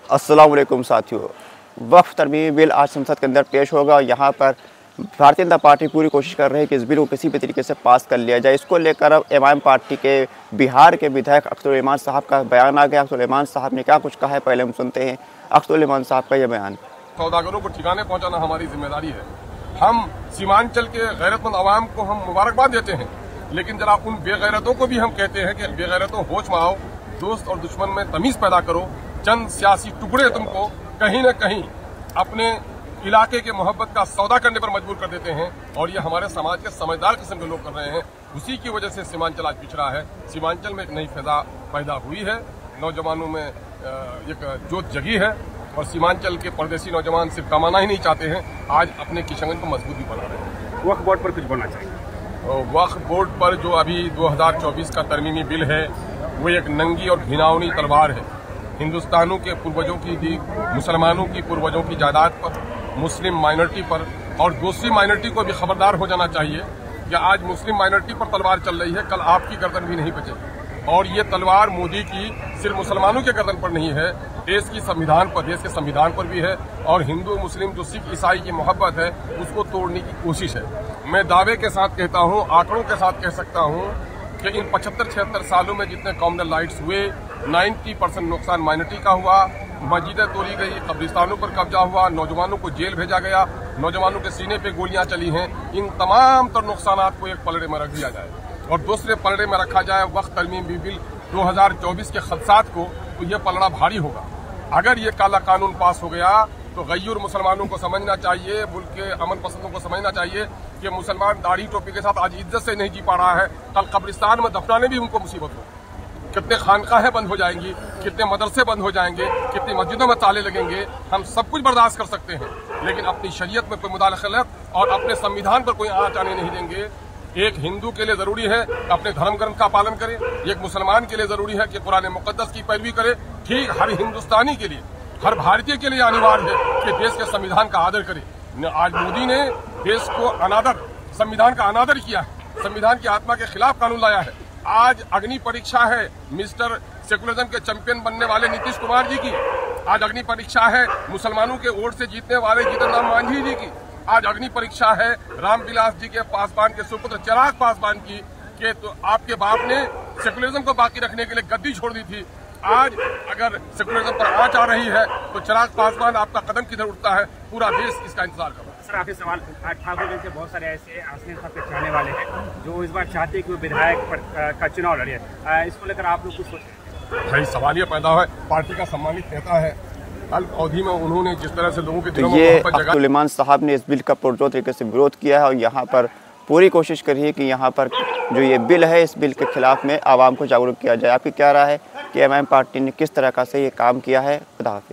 अस्सलाम वालेकुम साथियों, वक्फ तरमीमी बिल आज संसद के अंदर पेश होगा और यहाँ पर भारतीय जनता पार्टी पूरी कोशिश कर रही है कि इस बिल को किसी भी तरीके से पास कर लिया जाए। इसको लेकर अब एमआईएम पार्टी के बिहार के विधायक अख्तरुल साहब का बयान आ गया। अख्तरुल साहब ने क्या कुछ कहा है, पहले हम सुनते हैं अख्तरुल साहब का यह बयान। सौदागरों को ठिकाने पहुँचाना हमारी जिम्मेदारी है। हम सीमांचल के गैरतमंद आवाम को हम मुबारकबाद देते हैं, लेकिन जरा उन बेगैरतों को भी हम कहते हैं कि बेगैरतों होश में आओ, दोस्त और दुश्मन में तमीज पैदा करो। चंद सियासी टुकड़े तुमको कहीं न कहीं अपने इलाके के मोहब्बत का सौदा करने पर मजबूर कर देते हैं और ये हमारे समाज के समझदार किस्म के लोग कर रहे हैं। उसी की वजह से सीमांचल आज पिछड़ा है। सीमांचल में एक नई फिजा पैदा हुई है, नौजवानों में एक जोत जगी है और सीमांचल के परदेसी नौजवान सिर्फ कमाना ही नहीं चाहते हैं, आज अपने किशनगंज को मजबूत भी बना रहे हैं। वक्फ बोर्ड पर कुछ बोलना चाहिए। वक्फ बोर्ड पर जो अभी 2024 का तरमीमी बिल है वो एक नंगी और घिनौनी तलवार है। हिंदुस्तानों के पूर्वजों की दी, मुसलमानों की पूर्वजों की जायदाद पर, मुस्लिम माइनॉरिटी पर और दूसरी माइनॉरिटी को भी खबरदार हो जाना चाहिए कि आज मुस्लिम माइनॉरिटी पर तलवार चल रही है, कल आपकी गर्दन भी नहीं बचेगी। और ये तलवार मोदी की सिर्फ मुसलमानों के गर्दन पर नहीं है, देश की संविधान पर, देश के संविधान पर भी है और हिंदू मुस्लिम जो सिख ईसाई की मोहब्बत है उसको तोड़ने की कोशिश है। मैं दावे के साथ कहता हूँ, आंकड़ों के साथ कह सकता हूँ कि इन 75-76 सालों में जितने कॉम्युनल राइट्स हुए, 90% नुकसान माइनॉरिटी का हुआ। मस्जिदें तोड़ी गई, कब्रिस्तानों पर कब्जा हुआ, नौजवानों को जेल भेजा गया, नौजवानों के सीने पे गोलियां चली हैं। इन तमाम तर नुकसानात को एक पलड़े में रख दिया जाए और दूसरे पलड़े में रखा जाए वक्त तरमीमी बिल 2024 के खदशात को, तो यह पलड़ा भारी होगा। अगर ये काला कानून पास हो गया तो गैर मुसलमानों को समझना चाहिए, मुल्क के अमन पसंदों को समझना चाहिए कि मुसलमान दाढ़ी टोपी के साथ आज इज्जत से नहीं जी पा रहा है, कल कब्रिस्तान में दफनाने भी उनको मुसीबत हो। कितने खानकाहें बंद हो जाएंगी, कितने मदरसे बंद हो जाएंगे, कितनी मस्जिदों में ताले लगेंगे। हम सब कुछ बर्दाश्त कर सकते हैं, लेकिन अपनी शरीयत में कोई मुदाखलत और अपने संविधान पर कोई आँच आने नहीं देंगे। एक हिंदू के लिए जरूरी है अपने धर्म ग्रंथ का पालन करे, एक मुसलमान के लिए जरूरी है कि कुरान मुकद्दस की पैरवी करे। ठीक हर हिंदुस्तानी के लिए, हर भारतीय के लिए अनिवार्य है कि देश के संविधान का आदर करे। आज मोदी ने देश को अनादर, संविधान का अनादर किया है, संविधान की आत्मा के खिलाफ कानून लाया है। आज अग्नि परीक्षा है मिस्टर सेकुलरिज्म के चैंपियन बनने वाले नीतीश कुमार जी की। आज अग्नि परीक्षा है मुसलमानों के वोट से जीतने वाले जीतन राम मांझी जी की। आज अग्नि परीक्षा है रामविलास जी के पासवान के सुपुत्र चिराग पासवान की कि तो आपके बाप ने सेकुलरिज्म को बाकी रखने के लिए गद्दी छोड़ दी थी। आज अगर सेकुलरिज्म पर आँच आ रही है तो चिराग पासवान आपका कदम किधर उठता है, पूरा देश इसका इंतजार कर रहा है। सर, आपके सवाल, ठाकुर से बहुत सारे ऐसे आसने साहब के चाहने वाले हैं जो इस बार चाहते हैं कि वो विधायक का चुनाव लड़े। इसको लेकर आप लोग कुछ सोचते हैं? सवाल ये पैदा है, पार्टी का सम्मानित नेता है, अल्प अवधि में उन्होंने जिस तरह से लोगों के दिलों में ये अख्तरुल साहब ने इस बिल का पुरजोर तरीके से विरोध किया है और यहाँ पर पूरी कोशिश करी है कि यहाँ पर जो ये बिल है इस बिल के खिलाफ में आवाम को जागरूक किया जाए। आपकी क्या राय है कि एमआईएम पार्टी ने किस तरह का से ये काम किया है? खुदा हाफिज़।